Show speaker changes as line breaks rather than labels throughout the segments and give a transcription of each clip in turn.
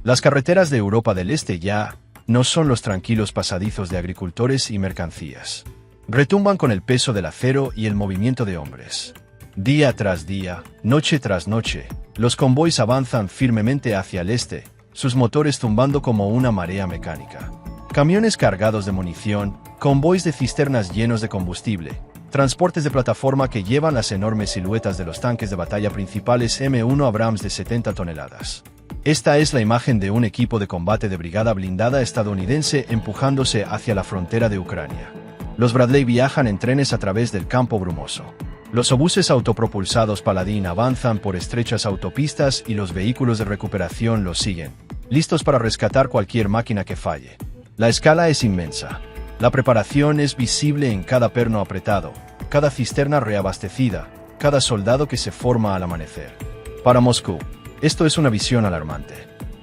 Las carreteras de Europa del Este ya no son los tranquilos pasadizos de agricultores y mercancías. Retumban con el peso del acero y el movimiento de hombres. Día tras día, noche tras noche, los convoys avanzan firmemente hacia el este, sus motores zumbando como una marea mecánica. Camiones cargados de munición, convoys de cisternas llenos de combustible, transportes de plataforma que llevan las enormes siluetas de los tanques de batalla principales M1 Abrams de 70 toneladas. Esta es la imagen de un equipo de combate de brigada blindada estadounidense empujándose hacia la frontera de Ucrania. Los Bradley viajan en trenes a través del campo brumoso. Los obuses autopropulsados Paladin avanzan por estrechas autopistas y los vehículos de recuperación los siguen, listos para rescatar cualquier máquina que falle. La escala es inmensa. La preparación es visible en cada perno apretado, cada cisterna reabastecida, cada soldado que se forma al amanecer. Para Moscú, esto es una visión alarmante.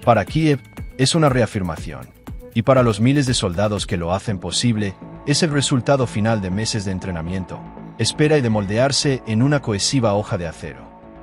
Para Kiev, es una reafirmación. Y para los miles de soldados que lo hacen posible, es el resultado final de meses de entrenamiento, espera y de moldearse en una cohesiva hoja de acero.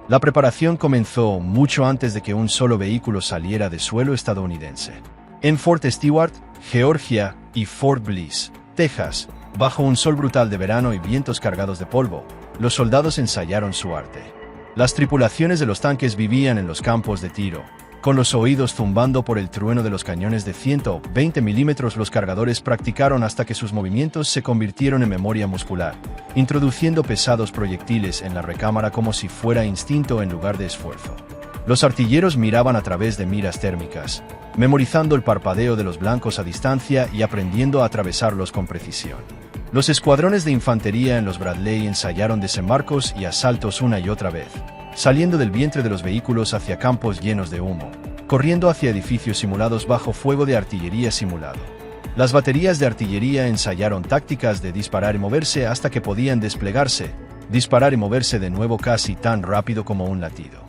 La preparación comenzó mucho antes de que un solo vehículo saliera de suelo estadounidense. En Fort Stewart, Georgia, y Fort Bliss, Texas, bajo un sol brutal de verano y vientos cargados de polvo, los soldados ensayaron su arte. Las tripulaciones de los tanques vivían en los campos de tiro, con los oídos zumbando por el trueno de los cañones de 120 milímetros. Los cargadores practicaron hasta que sus movimientos se convirtieron en memoria muscular, introduciendo pesados proyectiles en la recámara como si fuera instinto en lugar de esfuerzo. Los artilleros miraban a través de miras térmicas, memorizando el parpadeo de los blancos a distancia y aprendiendo a atravesarlos con precisión. Los escuadrones de infantería en los Bradley ensayaron desembarcos y asaltos una y otra vez, saliendo del vientre de los vehículos hacia campos llenos de humo, corriendo hacia edificios simulados bajo fuego de artillería simulado. Las baterías de artillería ensayaron tácticas de disparar y moverse hasta que podían desplegarse, disparar y moverse de nuevo casi tan rápido como un latido.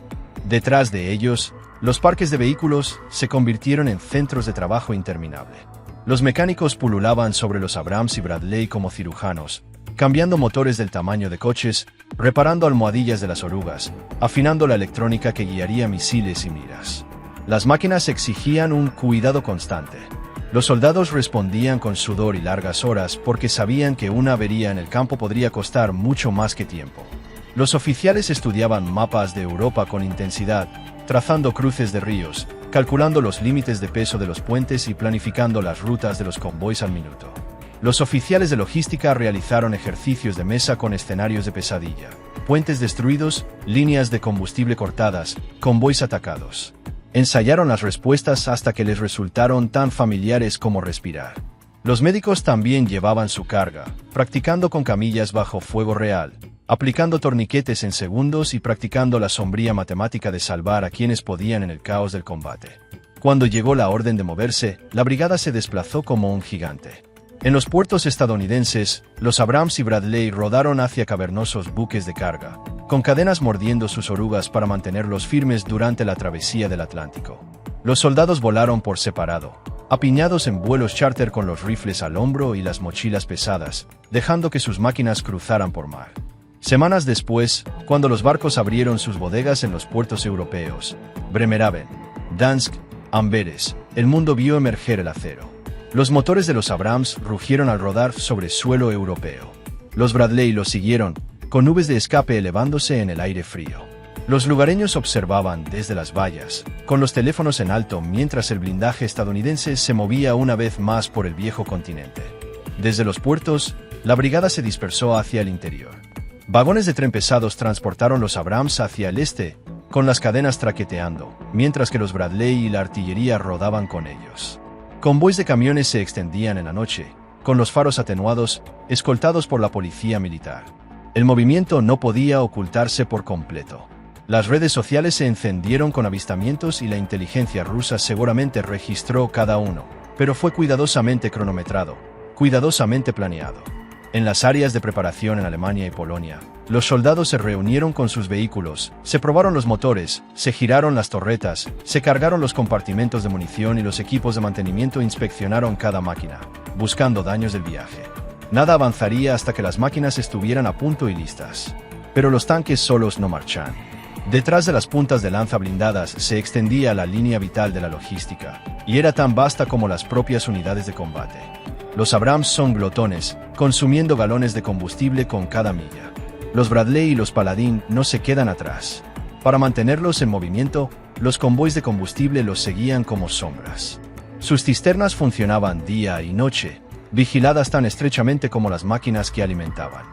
Detrás de ellos, los parques de vehículos se convirtieron en centros de trabajo interminable. Los mecánicos pululaban sobre los Abrams y Bradley como cirujanos, cambiando motores del tamaño de coches, reparando almohadillas de las orugas, afinando la electrónica que guiaría misiles y miras. Las máquinas exigían un cuidado constante. Los soldados respondían con sudor y largas horas porque sabían que una avería en el campo podría costar mucho más que tiempo. Los oficiales estudiaban mapas de Europa con intensidad, trazando cruces de ríos, calculando los límites de peso de los puentes y planificando las rutas de los convoys al minuto. Los oficiales de logística realizaron ejercicios de mesa con escenarios de pesadilla, puentes destruidos, líneas de combustible cortadas, convoys atacados. Ensayaron las respuestas hasta que les resultaron tan familiares como respirar. Los médicos también llevaban su carga, practicando con camillas bajo fuego real, aplicando torniquetes en segundos y practicando la sombría matemática de salvar a quienes podían en el caos del combate. Cuando llegó la orden de moverse, la brigada se desplazó como un gigante. En los puertos estadounidenses, los Abrams y Bradley rodaron hacia cavernosos buques de carga, con cadenas mordiendo sus orugas para mantenerlos firmes durante la travesía del Atlántico. Los soldados volaron por separado, apiñados en vuelos charter con los rifles al hombro y las mochilas pesadas, dejando que sus máquinas cruzaran por mar. Semanas después, cuando los barcos abrieron sus bodegas en los puertos europeos, Bremerhaven, Dansk, Amberes, el mundo vio emerger el acero. Los motores de los Abrams rugieron al rodar sobre suelo europeo. Los Bradley los siguieron, con nubes de escape elevándose en el aire frío. Los lugareños observaban desde las vallas, con los teléfonos en alto mientras el blindaje estadounidense se movía una vez más por el viejo continente. Desde los puertos, la brigada se dispersó hacia el interior. Vagones de tren pesados transportaron los Abrams hacia el este, con las cadenas traqueteando, mientras que los Bradley y la artillería rodaban con ellos. Convoys de camiones se extendían en la noche, con los faros atenuados, escoltados por la policía militar. El movimiento no podía ocultarse por completo. Las redes sociales se encendieron con avistamientos y la inteligencia rusa seguramente registró cada uno, pero fue cuidadosamente cronometrado, cuidadosamente planeado. En las áreas de preparación en Alemania y Polonia, los soldados se reunieron con sus vehículos, se probaron los motores, se giraron las torretas, se cargaron los compartimentos de munición y los equipos de mantenimiento inspeccionaron cada máquina, buscando daños del viaje. Nada avanzaría hasta que las máquinas estuvieran a punto y listas. Pero los tanques solos no marchan. Detrás de las puntas de lanza blindadas se extendía la línea vital de la logística, y era tan vasta como las propias unidades de combate. Los Abrams son glotones, consumiendo galones de combustible con cada milla. Los Bradley y los Paladin no se quedan atrás. Para mantenerlos en movimiento, los convoys de combustible los seguían como sombras. Sus cisternas funcionaban día y noche, vigiladas tan estrechamente como las máquinas que alimentaban.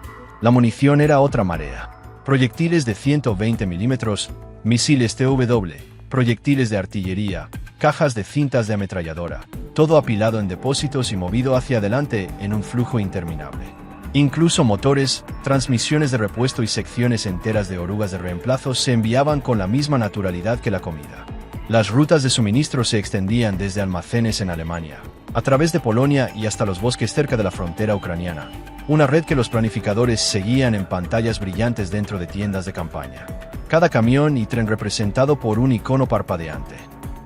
La munición era otra marea. Proyectiles de 120 milímetros, misiles TW, proyectiles de artillería, cajas de cintas de ametralladora, todo apilado en depósitos y movido hacia adelante en un flujo interminable. Incluso motores, transmisiones de repuesto y secciones enteras de orugas de reemplazo se enviaban con la misma naturalidad que la comida. Las rutas de suministro se extendían desde almacenes en Alemania, a través de Polonia y hasta los bosques cerca de la frontera ucraniana, una red que los planificadores seguían en pantallas brillantes dentro de tiendas de campaña. Cada camión y tren representado por un icono parpadeante.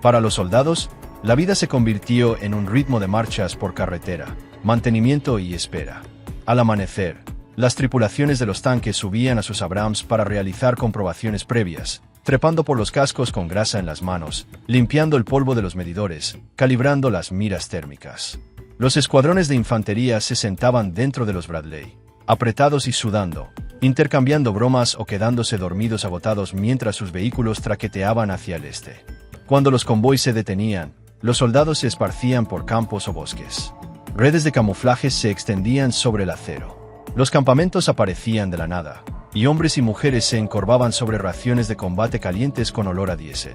Para los soldados, la vida se convirtió en un ritmo de marchas por carretera, mantenimiento y espera. Al amanecer, las tripulaciones de los tanques subían a sus Abrams para realizar comprobaciones previas, trepando por los cascos con grasa en las manos, limpiando el polvo de los medidores, calibrando las miras térmicas. Los escuadrones de infantería se sentaban dentro de los Bradley, apretados y sudando, intercambiando bromas o quedándose dormidos agotados mientras sus vehículos traqueteaban hacia el este. Cuando los convoys se detenían, los soldados se esparcían por campos o bosques. Redes de camuflaje se extendían sobre el acero. Los campamentos aparecían de la nada, y hombres y mujeres se encorvaban sobre raciones de combate calientes con olor a diésel.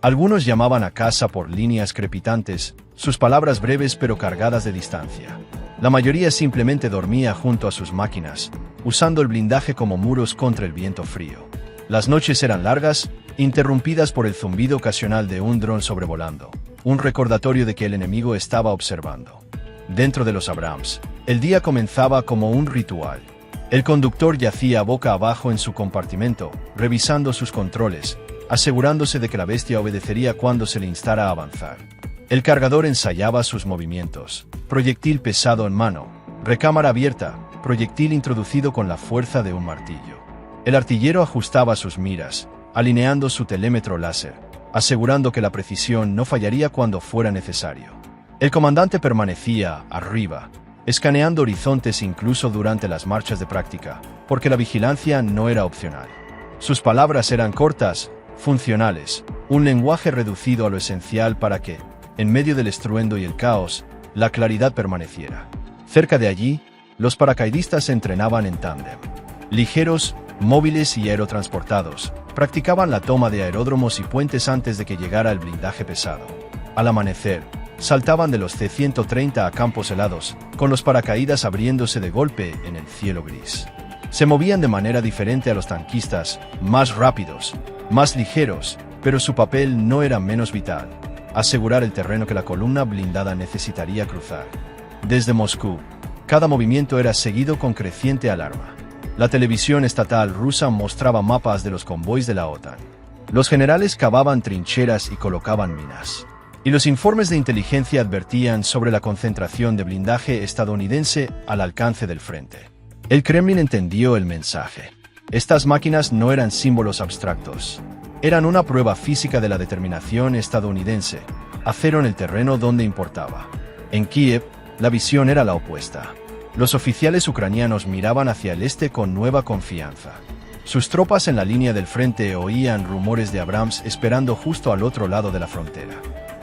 Algunos llamaban a casa por líneas crepitantes, sus palabras breves pero cargadas de distancia. La mayoría simplemente dormía junto a sus máquinas, usando el blindaje como muros contra el viento frío. Las noches eran largas, interrumpidas por el zumbido ocasional de un dron sobrevolando, un recordatorio de que el enemigo estaba observando. Dentro de los Abrams, el día comenzaba como un ritual. El conductor yacía boca abajo en su compartimento, revisando sus controles, asegurándose de que la bestia obedecería cuando se le instara a avanzar. El cargador ensayaba sus movimientos, proyectil pesado en mano, recámara abierta, proyectil introducido con la fuerza de un martillo. El artillero ajustaba sus miras, alineando su telémetro láser, asegurando que la precisión no fallaría cuando fuera necesario. El comandante permanecía arriba, escaneando horizontes incluso durante las marchas de práctica, porque la vigilancia no era opcional. Sus palabras eran cortas, funcionales, un lenguaje reducido a lo esencial para que, en medio del estruendo y el caos, la claridad permaneciera. Cerca de allí, los paracaidistas entrenaban en tándem. Ligeros, móviles y aerotransportados, practicaban la toma de aeródromos y puentes antes de que llegara el blindaje pesado. Al amanecer, saltaban de los C-130 a campos helados, con los paracaídas abriéndose de golpe en el cielo gris. Se movían de manera diferente a los tanquistas, más rápidos, más ligeros, pero su papel no era menos vital: asegurar el terreno que la columna blindada necesitaría cruzar. Desde Moscú, cada movimiento era seguido con creciente alarma. La televisión estatal rusa mostraba mapas de los convoys de la OTAN. Los generales cavaban trincheras y colocaban minas. Y los informes de inteligencia advertían sobre la concentración de blindaje estadounidense al alcance del frente. El Kremlin entendió el mensaje. Estas máquinas no eran símbolos abstractos. Eran una prueba física de la determinación estadounidense, acero en el terreno donde importaba. En Kiev, la visión era la opuesta. Los oficiales ucranianos miraban hacia el este con nueva confianza. Sus tropas en la línea del frente oían rumores de Abrams esperando justo al otro lado de la frontera.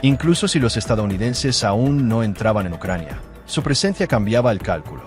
Incluso si los estadounidenses aún no entraban en Ucrania, su presencia cambiaba el cálculo.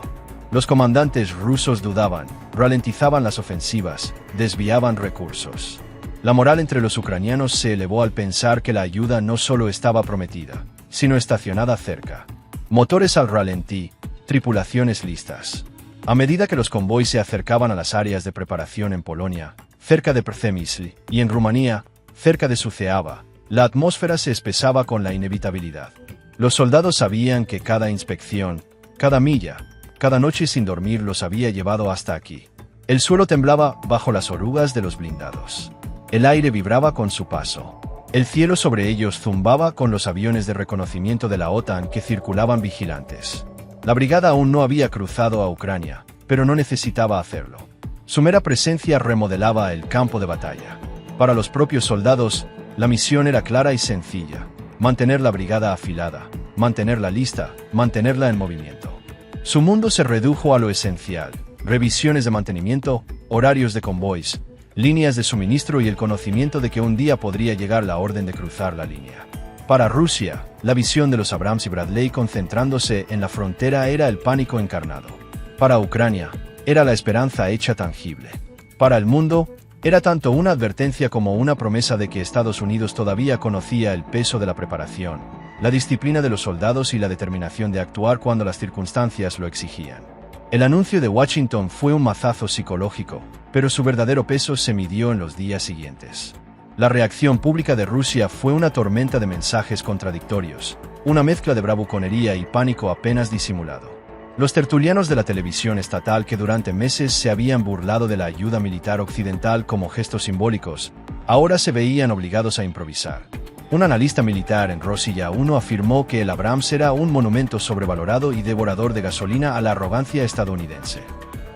Los comandantes rusos dudaban, ralentizaban las ofensivas, desviaban recursos. La moral entre los ucranianos se elevó al pensar que la ayuda no solo estaba prometida, sino estacionada cerca. Motores al ralentí, tripulaciones listas. A medida que los convoys se acercaban a las áreas de preparación en Polonia, cerca de Przemysl, y en Rumanía, cerca de Suceava, la atmósfera se espesaba con la inevitabilidad. Los soldados sabían que cada inspección, cada milla, cada noche sin dormir los había llevado hasta aquí. El suelo temblaba bajo las orugas de los blindados. El aire vibraba con su paso. El cielo sobre ellos zumbaba con los aviones de reconocimiento de la OTAN que circulaban vigilantes. La brigada aún no había cruzado a Ucrania, pero no necesitaba hacerlo. Su mera presencia remodelaba el campo de batalla. Para los propios soldados, la misión era clara y sencilla: mantener la brigada afilada, mantenerla lista, mantenerla en movimiento. Su mundo se redujo a lo esencial: revisiones de mantenimiento, horarios de convoys, líneas de suministro y el conocimiento de que un día podría llegar la orden de cruzar la línea. Para Rusia, la visión de los Abrams y Bradley concentrándose en la frontera era el pánico encarnado. Para Ucrania, era la esperanza hecha tangible. Para el mundo, era tanto una advertencia como una promesa de que Estados Unidos todavía conocía el peso de la preparación, la disciplina de los soldados y la determinación de actuar cuando las circunstancias lo exigían. El anuncio de Washington fue un mazazo psicológico, pero su verdadero peso se midió en los días siguientes. La reacción pública de Rusia fue una tormenta de mensajes contradictorios, una mezcla de bravuconería y pánico apenas disimulado. Los tertulianos de la televisión estatal, que durante meses se habían burlado de la ayuda militar occidental como gestos simbólicos, ahora se veían obligados a improvisar. Un analista militar en Rossiya 1 afirmó que el Abrams era un monumento sobrevalorado y devorador de gasolina a la arrogancia estadounidense.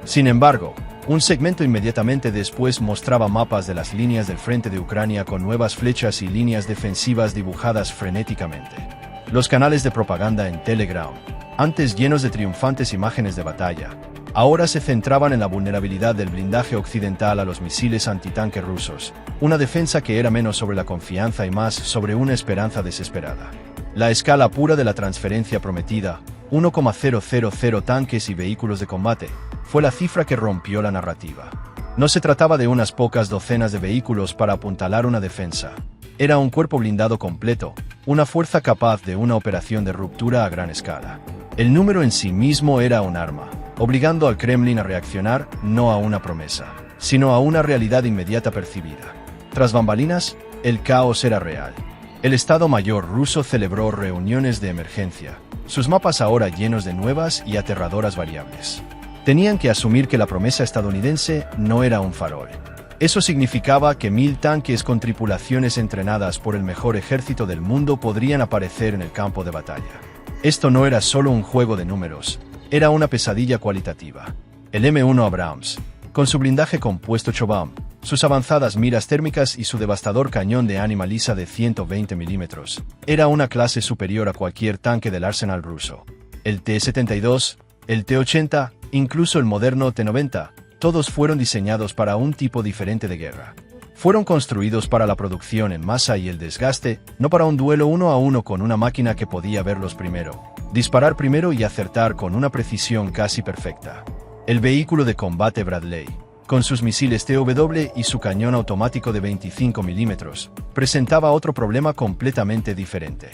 Sin embargo, un segmento inmediatamente después mostraba mapas de las líneas del frente de Ucrania con nuevas flechas y líneas defensivas dibujadas frenéticamente. Los canales de propaganda en Telegram, antes llenos de triunfantes imágenes de batalla, ahora se centraban en la vulnerabilidad del blindaje occidental a los misiles antitanque rusos, una defensa que era menos sobre la confianza y más sobre una esperanza desesperada. La escala pura de la transferencia prometida, 1,000 tanques y vehículos de combate, fue la cifra que rompió la narrativa. No se trataba de unas pocas docenas de vehículos para apuntalar una defensa. Era un cuerpo blindado completo, una fuerza capaz de una operación de ruptura a gran escala. El número en sí mismo era un arma, obligando al Kremlin a reaccionar no a una promesa, sino a una realidad inmediata percibida. Tras bambalinas, el caos era real. El Estado Mayor ruso celebró reuniones de emergencia, sus mapas ahora llenos de nuevas y aterradoras variables. Tenían que asumir que la promesa estadounidense no era un farol. Eso significaba que 1000 tanques con tripulaciones entrenadas por el mejor ejército del mundo podrían aparecer en el campo de batalla. Esto no era solo un juego de números, era una pesadilla cualitativa. El M1 Abrams, con su blindaje compuesto Chobham, sus avanzadas miras térmicas y su devastador cañón de ánima lisa de 120 milímetros, era una clase superior a cualquier tanque del arsenal ruso. El T-72, el T-80, incluso el moderno T-90, todos fueron diseñados para un tipo diferente de guerra. Fueron construidos para la producción en masa y el desgaste, no para un duelo 1 a 1 con una máquina que podía verlos primero, disparar primero y acertar con una precisión casi perfecta. El vehículo de combate Bradley, con sus misiles TW y su cañón automático de 25 milímetros, presentaba otro problema completamente diferente.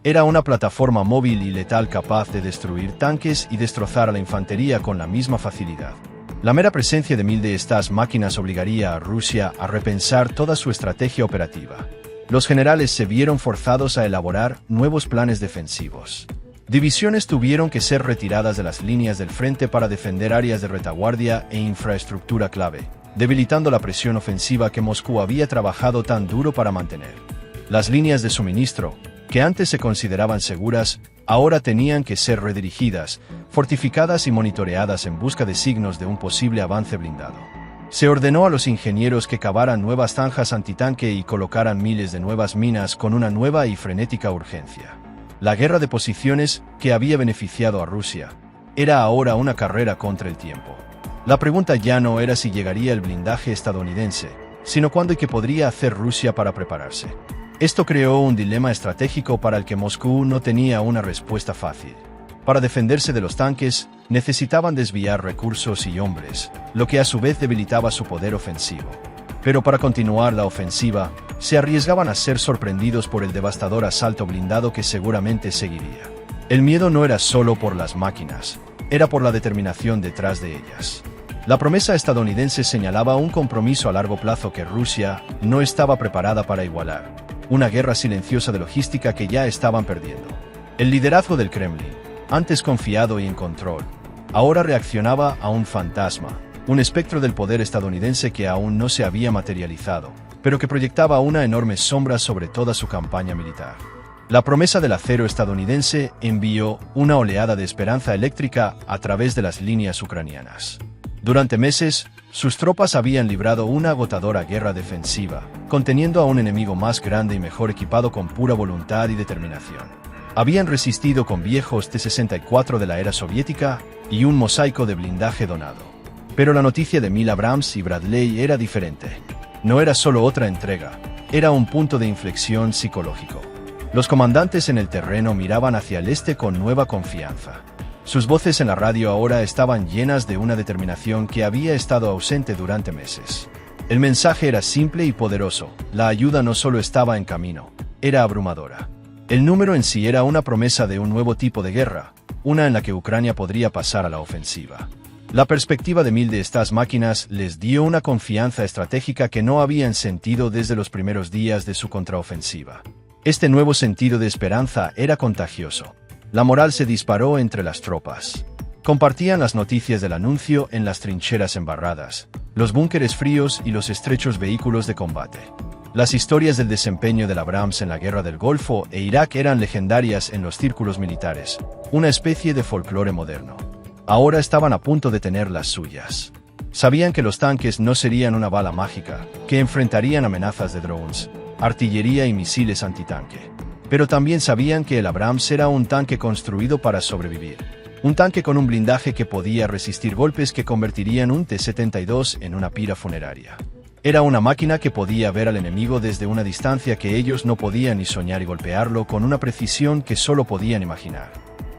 Era una plataforma móvil y letal capaz de destruir tanques y destrozar a la infantería con la misma facilidad. La mera presencia de 1000 de estas máquinas obligaría a Rusia a repensar toda su estrategia operativa. Los generales se vieron forzados a elaborar nuevos planes defensivos. Divisiones tuvieron que ser retiradas de las líneas del frente para defender áreas de retaguardia e infraestructura clave, debilitando la presión ofensiva que Moscú había trabajado tan duro para mantener. Las líneas de suministro, que antes se consideraban seguras, ahora tenían que ser redirigidas, fortificadas y monitoreadas en busca de signos de un posible avance blindado. Se ordenó a los ingenieros que cavaran nuevas zanjas antitanque y colocaran miles de nuevas minas con una nueva y frenética urgencia. La guerra de posiciones, que había beneficiado a Rusia, era ahora una carrera contra el tiempo. La pregunta ya no era si llegaría el blindaje estadounidense, sino cuándo y qué podría hacer Rusia para prepararse. Esto creó un dilema estratégico para el que Moscú no tenía una respuesta fácil. Para defenderse de los tanques, necesitaban desviar recursos y hombres, lo que a su vez debilitaba su poder ofensivo. Pero para continuar la ofensiva, se arriesgaban a ser sorprendidos por el devastador asalto blindado que seguramente seguiría. El miedo no era solo por las máquinas, era por la determinación detrás de ellas. La promesa estadounidense señalaba un compromiso a largo plazo que Rusia no estaba preparada para igualar. Una guerra silenciosa de logística que ya estaban perdiendo. El liderazgo del Kremlin, antes confiado y en control, ahora reaccionaba a un fantasma, un espectro del poder estadounidense que aún no se había materializado, pero que proyectaba una enorme sombra sobre toda su campaña militar. La promesa del acero estadounidense envió una oleada de esperanza eléctrica a través de las líneas ucranianas. Durante meses, sus tropas habían librado una agotadora guerra defensiva, conteniendo a un enemigo más grande y mejor equipado con pura voluntad y determinación. Habían resistido con viejos T-64 de la era soviética y un mosaico de blindaje donado. Pero la noticia de Mil Abrams y Bradley era diferente. No era solo otra entrega, era un punto de inflexión psicológico. Los comandantes en el terreno miraban hacia el este con nueva confianza. Sus voces en la radio ahora estaban llenas de una determinación que había estado ausente durante meses. El mensaje era simple y poderoso: la ayuda no solo estaba en camino, era abrumadora. El número en sí era una promesa de un nuevo tipo de guerra, una en la que Ucrania podría pasar a la ofensiva. La perspectiva de 1000 de estas máquinas les dio una confianza estratégica que no habían sentido desde los primeros días de su contraofensiva. Este nuevo sentido de esperanza era contagioso. La moral se disparó entre las tropas. Compartían las noticias del anuncio en las trincheras embarradas, los búnkeres fríos y los estrechos vehículos de combate. Las historias del desempeño del Abrams en la Guerra del Golfo e Irak eran legendarias en los círculos militares, una especie de folclore moderno. Ahora estaban a punto de tener las suyas. Sabían que los tanques no serían una bala mágica, que enfrentarían amenazas de drones, artillería y misiles antitanque. Pero también sabían que el Abrams era un tanque construido para sobrevivir. Un tanque con un blindaje que podía resistir golpes que convertirían un T-72 en una pira funeraria. Era una máquina que podía ver al enemigo desde una distancia que ellos no podían ni soñar y golpearlo con una precisión que solo podían imaginar.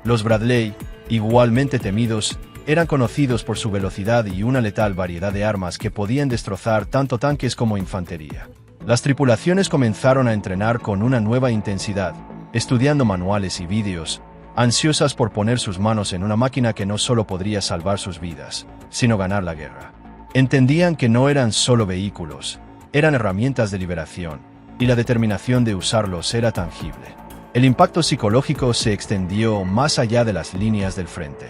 Los Bradley, igualmente temidos, eran conocidos por su velocidad y una letal variedad de armas que podían destrozar tanto tanques como infantería. Las tripulaciones comenzaron a entrenar con una nueva intensidad, estudiando manuales y vídeos, ansiosas por poner sus manos en una máquina que no solo podría salvar sus vidas, sino ganar la guerra. Entendían que no eran solo vehículos, eran herramientas de liberación, y la determinación de usarlos era tangible. El impacto psicológico se extendió más allá de las líneas del frente.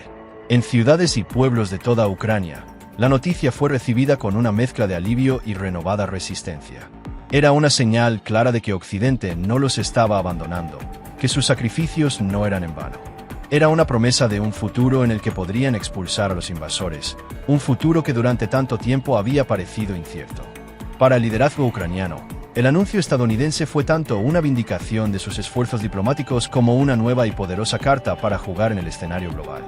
En ciudades y pueblos de toda Ucrania, la noticia fue recibida con una mezcla de alivio y renovada resistencia. Era una señal clara de que Occidente no los estaba abandonando, que sus sacrificios no eran en vano. Era una promesa de un futuro en el que podrían expulsar a los invasores, un futuro que durante tanto tiempo había parecido incierto. Para el liderazgo ucraniano, el anuncio estadounidense fue tanto una vindicación de sus esfuerzos diplomáticos como una nueva y poderosa carta para jugar en el escenario global.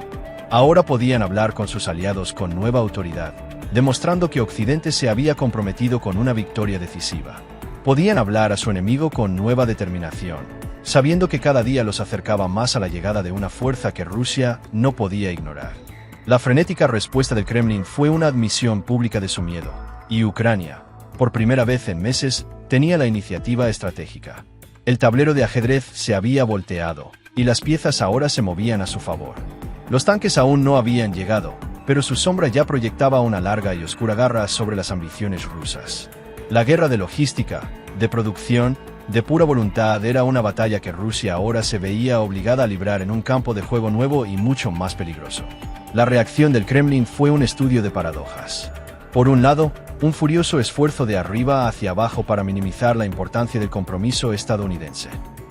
Ahora podían hablar con sus aliados con nueva autoridad, demostrando que Occidente se había comprometido con una victoria decisiva. Podían hablar a su enemigo con nueva determinación, sabiendo que cada día los acercaba más a la llegada de una fuerza que Rusia no podía ignorar. La frenética respuesta del Kremlin fue una admisión pública de su miedo, y Ucrania, por primera vez en meses, tenía la iniciativa estratégica. El tablero de ajedrez se había volteado, y las piezas ahora se movían a su favor. Los tanques aún no habían llegado, pero su sombra ya proyectaba una larga y oscura garra sobre las ambiciones rusas. La guerra de logística, de producción, de pura voluntad era una batalla que Rusia ahora se veía obligada a librar en un campo de juego nuevo y mucho más peligroso. La reacción del Kremlin fue un estudio de paradojas. Por un lado, un furioso esfuerzo de arriba hacia abajo para minimizar la importancia del compromiso estadounidense.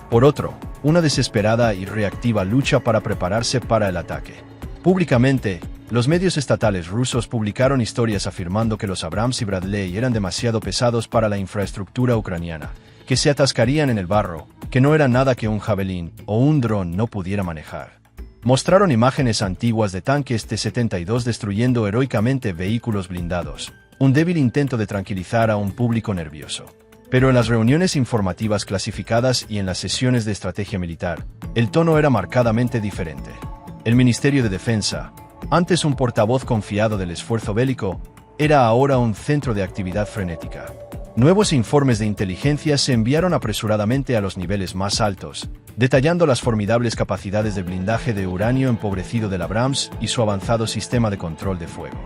Por otro, una desesperada y reactiva lucha para prepararse para el ataque. Públicamente, los medios estatales rusos publicaron historias afirmando que los Abrams y Bradley eran demasiado pesados para la infraestructura ucraniana, que se atascarían en el barro, que no era nada que un javelín o un dron no pudiera manejar. Mostraron imágenes antiguas de tanques T-72 destruyendo heroicamente vehículos blindados, un débil intento de tranquilizar a un público nervioso. Pero en las reuniones informativas clasificadas y en las sesiones de estrategia militar, el tono era marcadamente diferente. El Ministerio de Defensa, antes un portavoz confiado del esfuerzo bélico, era ahora un centro de actividad frenética. Nuevos informes de inteligencia se enviaron apresuradamente a los niveles más altos, detallando las formidables capacidades de blindaje de uranio empobrecido del Abrams y su avanzado sistema de control de fuego.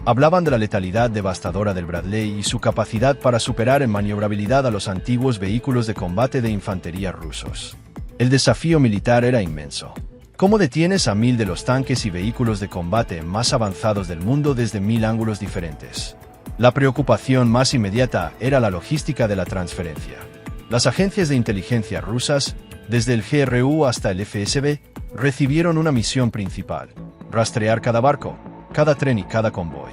Hablaban de la letalidad devastadora del Bradley y su capacidad para superar en maniobrabilidad a los antiguos vehículos de combate de infantería rusos. El desafío militar era inmenso. ¿Cómo detienes a 1000 de los tanques y vehículos de combate más avanzados del mundo desde 1000 ángulos diferentes? La preocupación más inmediata era la logística de la transferencia. Las agencias de inteligencia rusas, desde el GRU hasta el FSB, recibieron una misión principal: rastrear cada barco, cada tren y cada convoy.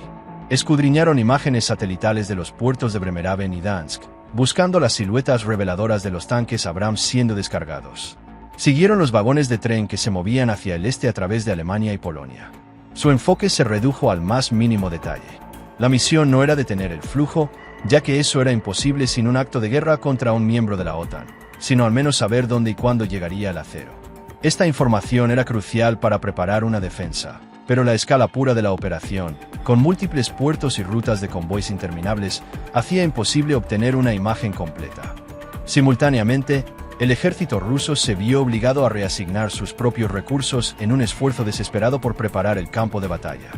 Escudriñaron imágenes satelitales de los puertos de Bremerhaven y Dansk, buscando las siluetas reveladoras de los tanques Abrams siendo descargados. Siguieron los vagones de tren que se movían hacia el este a través de Alemania y Polonia. Su enfoque se redujo al más mínimo detalle. La misión no era detener el flujo, ya que eso era imposible sin un acto de guerra contra un miembro de la OTAN, sino al menos saber dónde y cuándo llegaría el acero. Esta información era crucial para preparar una defensa, pero la escala pura de la operación, con múltiples puertos y rutas de convoys interminables, hacía imposible obtener una imagen completa. Simultáneamente, el ejército ruso se vio obligado a reasignar sus propios recursos en un esfuerzo desesperado por preparar el campo de batalla.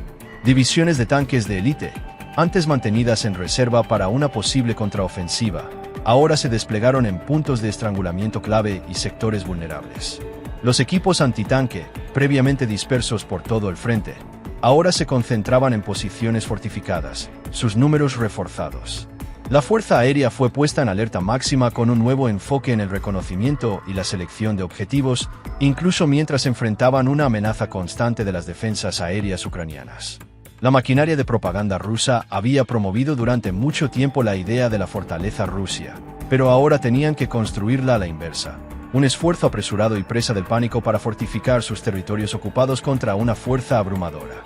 Divisiones de tanques de élite, antes mantenidas en reserva para una posible contraofensiva, ahora se desplegaron en puntos de estrangulamiento clave y sectores vulnerables. Los equipos antitanque, previamente dispersos por todo el frente, ahora se concentraban en posiciones fortificadas, sus números reforzados. La Fuerza Aérea fue puesta en alerta máxima con un nuevo enfoque en el reconocimiento y la selección de objetivos, incluso mientras enfrentaban una amenaza constante de las defensas aéreas ucranianas. La maquinaria de propaganda rusa había promovido durante mucho tiempo la idea de la fortaleza Rusia, pero ahora tenían que construirla a la inversa. Un esfuerzo apresurado y presa del pánico para fortificar sus territorios ocupados contra una fuerza abrumadora.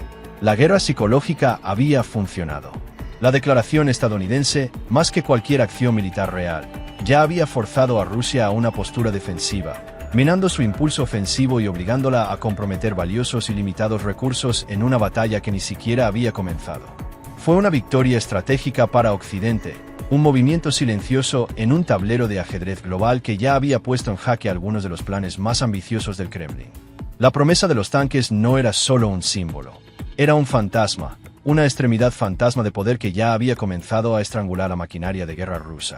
La guerra psicológica había funcionado. La declaración estadounidense, más que cualquier acción militar real, ya había forzado a Rusia a una postura defensiva, minando su impulso ofensivo y obligándola a comprometer valiosos y limitados recursos en una batalla que ni siquiera había comenzado. Fue una victoria estratégica para Occidente, un movimiento silencioso en un tablero de ajedrez global que ya había puesto en jaque algunos de los planes más ambiciosos del Kremlin. La promesa de los tanques no era solo un símbolo, era un fantasma, una extremidad fantasma de poder que ya había comenzado a estrangular la maquinaria de guerra rusa.